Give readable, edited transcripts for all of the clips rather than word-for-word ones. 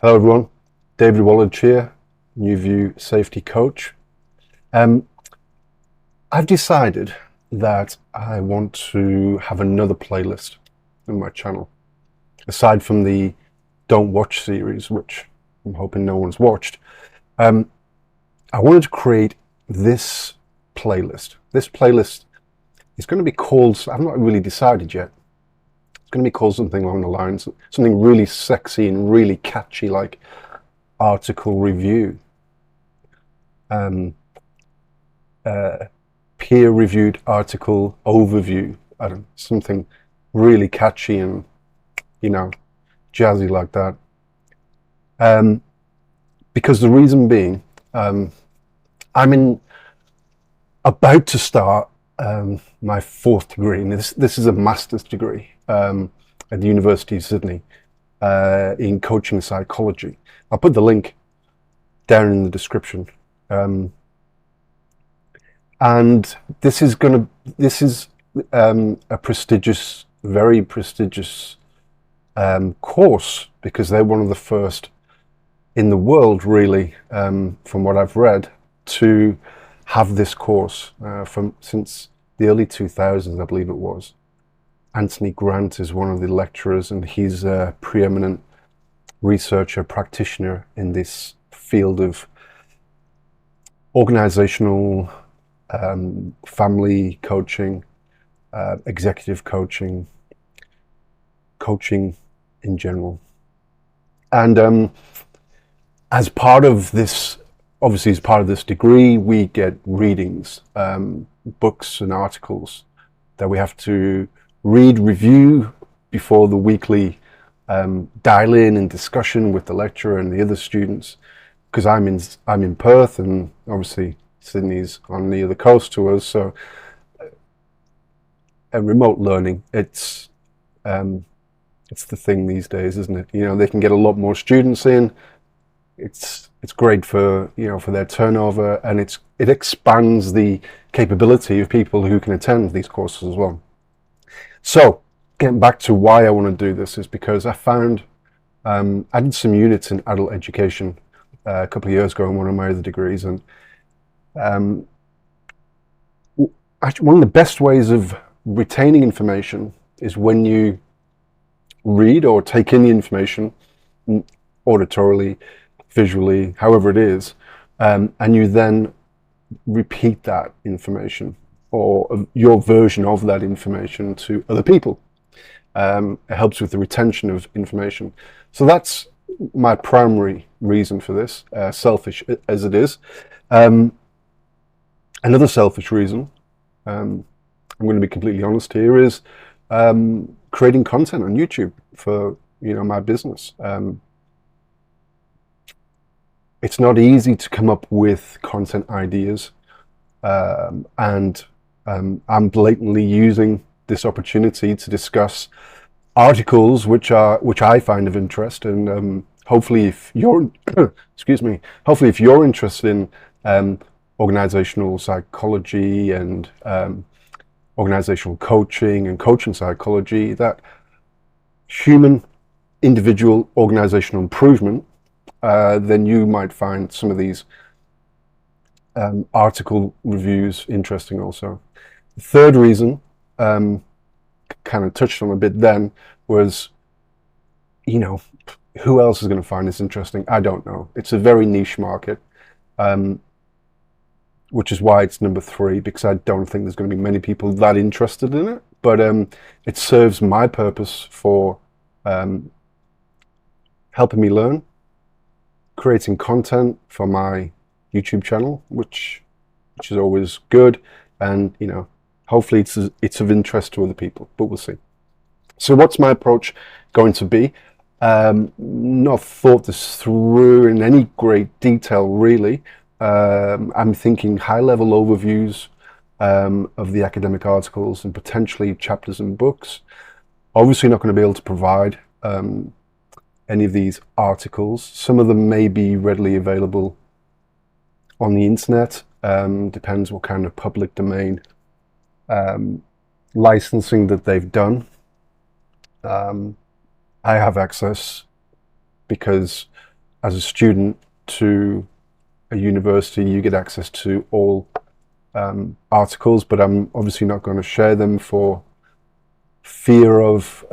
Hello everyone, David Wallach here, NewView Safety Coach. I've decided that I want to have another playlist in my channel, aside from the Don't Watch series, which I'm hoping no one's watched. I wanted to create this playlist. This playlist is going to be called, I've not really decided yet, it's going to be called something along the lines, something really sexy and really catchy, like article review, peer-reviewed article overview. I don't know, something really catchy and, jazzy like that. Because the reason being, I'm about to start my fourth degree, and this is a master's degree at the University of Sydney in coaching psychology. I'll put the link down in the description. And this is a prestigious, very prestigious course, because they're one of the first in the world, really, from what I've read, to have this course since the early 2000s, I believe it was. Anthony Grant is one of the lecturers, and he's a preeminent researcher, practitioner in this field of organizational family coaching, executive coaching, coaching in general. And as part of this, obviously as part of this degree, we get readings, books and articles that we have to read, review before the weekly dial-in and discussion with the lecturer and the other students, because I'm in Perth, and obviously Sydney's on the other coast to us, so remote learning, it's the thing these days, isn't it? They can get a lot more students in. It's great for for their turnover, and it expands the capability of people who can attend these courses as well. So getting back to why I want to do this is because I found I did some units in adult education a couple of years ago in one of my other degrees, and actually one of the best ways of retaining information is when you read or take in the information auditorily, visually, however it is, and you then repeat that information or your version of that information to other people. It helps with the retention of information. So that's my primary reason for this, selfish as it is. Another selfish reason, I'm going to be completely honest here, is creating content on YouTube for my business. It's not easy to come up with content ideas, and I'm blatantly using this opportunity to discuss articles which I find of interest, and hopefully if you're hopefully if you're interested in organizational psychology and organizational coaching and coaching psychology, that human individual organizational improvement, then you might find some of these article reviews interesting also. The third reason, kind of touched on a bit then, was who else is going to find this interesting? I don't know. It's a very niche market, which is why it's number 3, because I don't think there's going to be many people that interested in it. But it serves my purpose for helping me learn, creating content for my YouTube channel, which is always good, and hopefully it's of interest to other people, but we'll see. So what's my approach going to be? Not thought this through in any great detail, really. I'm thinking high-level overviews of the academic articles and potentially chapters and books. Obviously not going to be able to provide any of these articles. Some of them may be readily available on the internet. Depends what kind of public domain licensing that they've done. I have access because as a student to a university, you get access to all articles, but I'm obviously not going to share them for fear of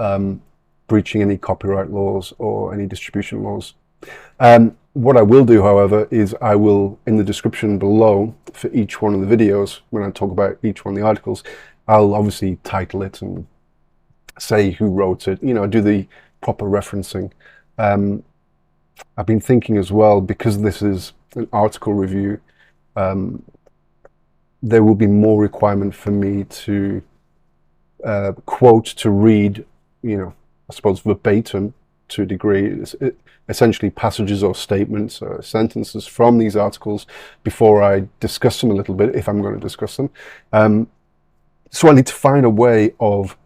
breaching any copyright laws or any distribution laws. What I will do, however, is I will, in the description below for each one of the videos, when I talk about each one of the articles, I'll obviously title it and say who wrote it, you know, do the proper referencing. I've been thinking as well, because this is an article review, there will be more requirement for me to quote, to read, you know, I suppose verbatim to a degree, essentially passages or statements or sentences from these articles before I discuss them a little bit, if I'm going to discuss them. So I need to find a way of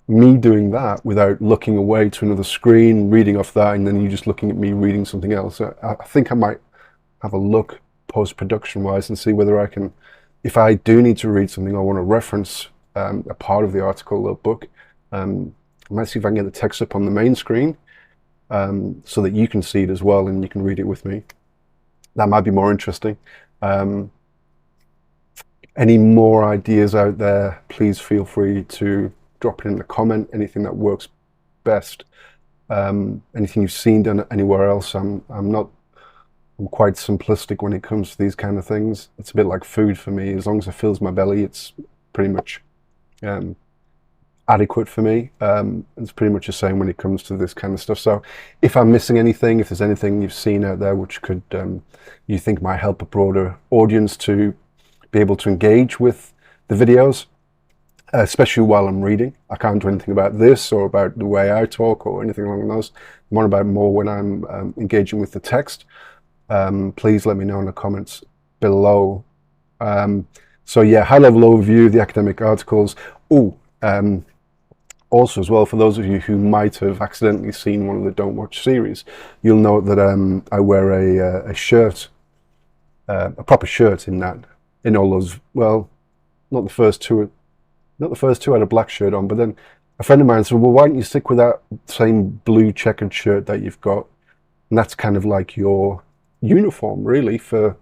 me doing that without looking away to another screen, reading off that, and then you just looking at me reading something else. I think I might have a look post-production wise and see whether I can, if I do need to read something, I want to reference a part of the article or book. I might see if I can get the text up on the main screen so that you can see it as well and you can read it with me. That might be more interesting. Any more ideas out there, please feel free to drop it in the comment, anything that works best. Anything you've seen done anywhere else. I'm quite simplistic when it comes to these kind of things. It's a bit like food for me. As long as it fills my belly, it's pretty much adequate for me. It's pretty much the same when it comes to this kind of stuff. So if I'm missing anything, if there's anything you've seen out there which could you think might help a broader audience to be able to engage with the videos, especially while I'm reading. I can't do anything about this or about the way I talk or anything along those. I'm on about more when I'm engaging with the text. Please let me know in the comments below. So yeah, high-level overview of the academic articles. Also as well, for those of you who might have accidentally seen one of the Don't Watch series, you'll know that I wear a shirt, a proper shirt in all those, well, not the first two I had a black shirt on, but then a friend of mine said, well, why don't you stick with that same blue checkered shirt that you've got? And that's kind of like your uniform, really, for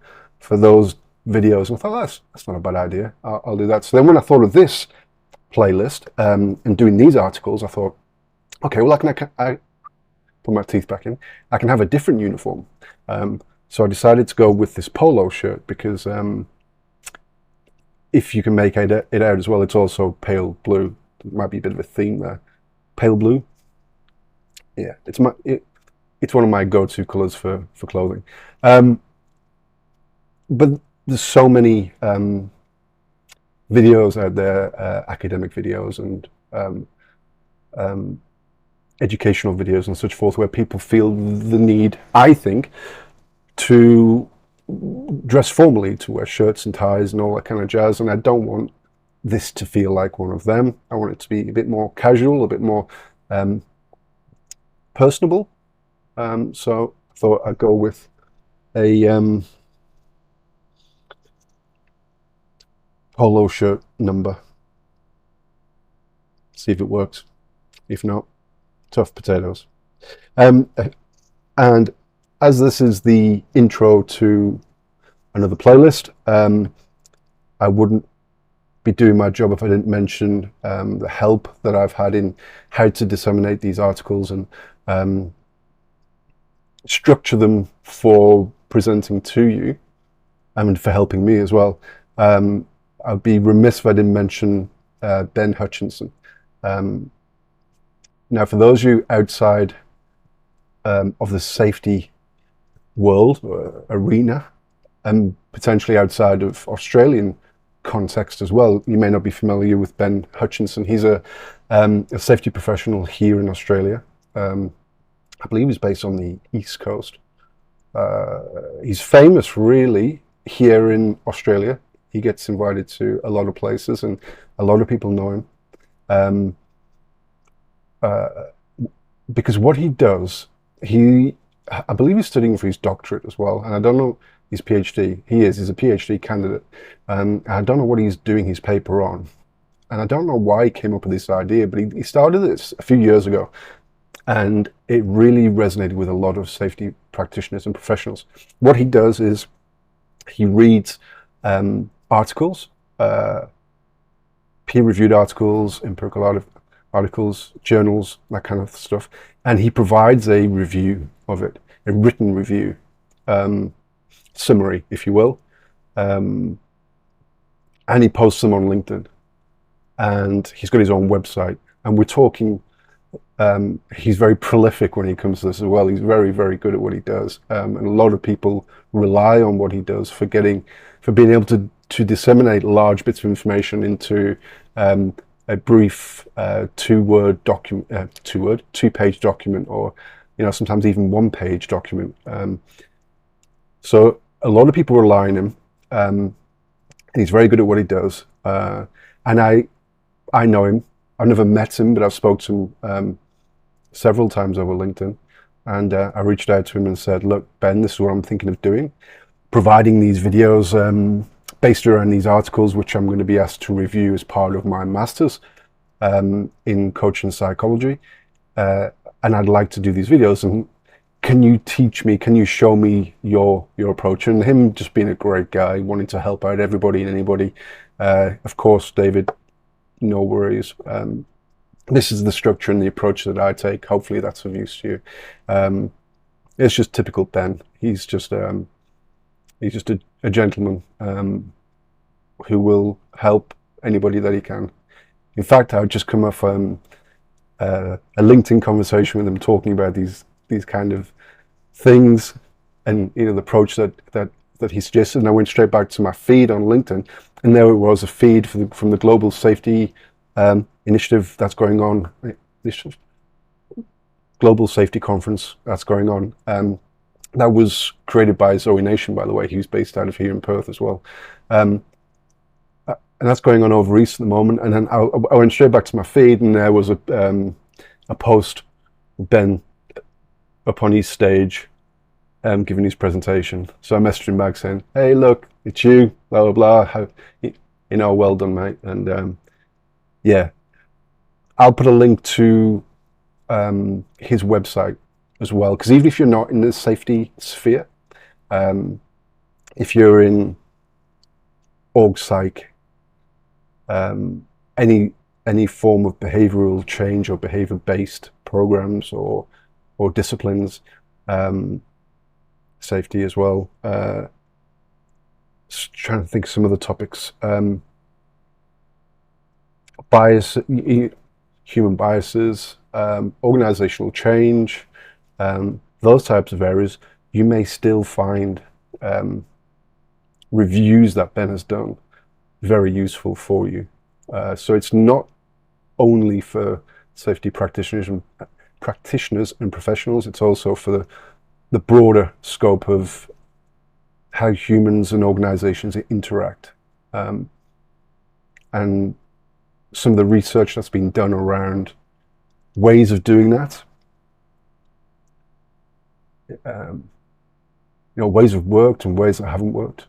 those videos. And I thought, that's not a bad idea. I'll do that. So then when I thought of this playlist and doing these articles, I thought, okay, well, I put my teeth back in. I can have a different uniform. So I decided to go with this polo shirt because if you can make it out as well, it's also pale blue. It might be a bit of a theme there. Pale blue. Yeah, it's one of my go-to colors for clothing. But there's so many videos out there, academic videos and educational videos and such forth, where people feel the need, I think, to dress formally, to wear shirts and ties and all that kind of jazz. And I don't want this to feel like one of them. I want it to be a bit more casual, a bit more personable. So I thought I'd go with a polo shirt number. See if it works. If not, tough potatoes. And as this is the intro to another playlist, I wouldn't be doing my job if I didn't mention the help that I've had in how to disseminate these articles and structure them for presenting to you, and for helping me as well. I'd be remiss if I didn't mention Ben Hutchinson. Now, for those of you outside of the safety world arena, and potentially outside of Australian context as well, you may not be familiar with Ben Hutchinson. He's a safety professional here in Australia. I believe he's based on the East Coast. He's famous really here in Australia. He gets invited to a lot of places and a lot of people know him. Because what he does, I believe he's studying for his doctorate as well, and I don't know his PhD. He's a PhD candidate. I don't know what he's doing his paper on, and I don't know why he came up with this idea, but he started this a few years ago, and it really resonated with a lot of safety practitioners and professionals. What he does is he reads articles, peer-reviewed articles, empirical articles, journals, that kind of stuff, and he provides a review of it, a written review, summary, if you will, and he posts them on LinkedIn. And he's got his own website, and we're talking. He's very prolific when he comes to this as well. He's very, very good at what he does, and a lot of people rely on what he does for being able to disseminate large bits of information into a brief two-page document, or sometimes even one-page document. So a lot of people rely on him. He's very good at what he does, and I know him. I've never met him, but I've spoken to him several times over LinkedIn. And I reached out to him and said, look, Ben, this is what I'm thinking of doing. Providing these videos based around these articles, which I'm going to be asked to review as part of my master's in coaching psychology. And I'd like to do these videos. And can you teach me, can you show me your approach? And him just being a great guy, wanting to help out everybody and anybody. Of course, David, no worries. This is the structure and the approach that I take. Hopefully that's of use to you. It's just typical Ben. He's just a gentleman who will help anybody that he can. In fact, I've just come off a LinkedIn conversation with him talking about these kind of things, and the approach that he suggested. And I went straight back to my feed on LinkedIn, and there it was, a feed from the Global Safety Initiative that's going on, Global Safety Conference that's going on. That was created by Zoe Nation, by the way. He's based out of here in Perth as well. And that's going on over East at the moment. And then I went straight back to my feed, and there was a post, Ben up on his stage giving his presentation. So I messaged him back saying, hey, look, it's you, blah, blah, blah. Well done, mate. And yeah, I'll put a link to his website as well, because even if you're not in the safety sphere, if you're in org psych, any form of behavioral change or behavior-based programs or disciplines, safety as well. Trying to think of some of the topics. Bias, human biases, organizational change, those types of areas, you may still find reviews that Ben has done very useful for you. So it's not only for safety practitioners and professionals, it's also for the broader scope of how humans and organizations interact. And some of the research that's been done around ways of doing that, ways have worked and ways that haven't worked.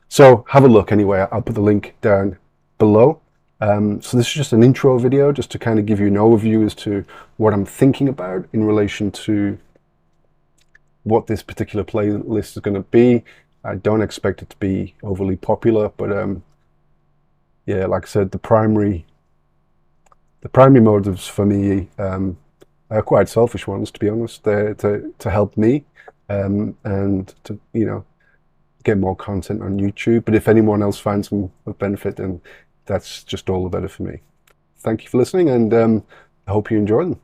So have a look anyway. I'll put the link down below. So this is just an intro video, just to kind of give you an overview as to what I'm thinking about in relation to what this particular playlist is going to be. I don't expect it to be overly popular, but yeah, like I said, the primary motives for me are quite selfish ones, to be honest. They're to help me and to get more content on YouTube. But if anyone else finds some benefit, then that's just all the better for me. Thank you for listening, and I hope you enjoy them.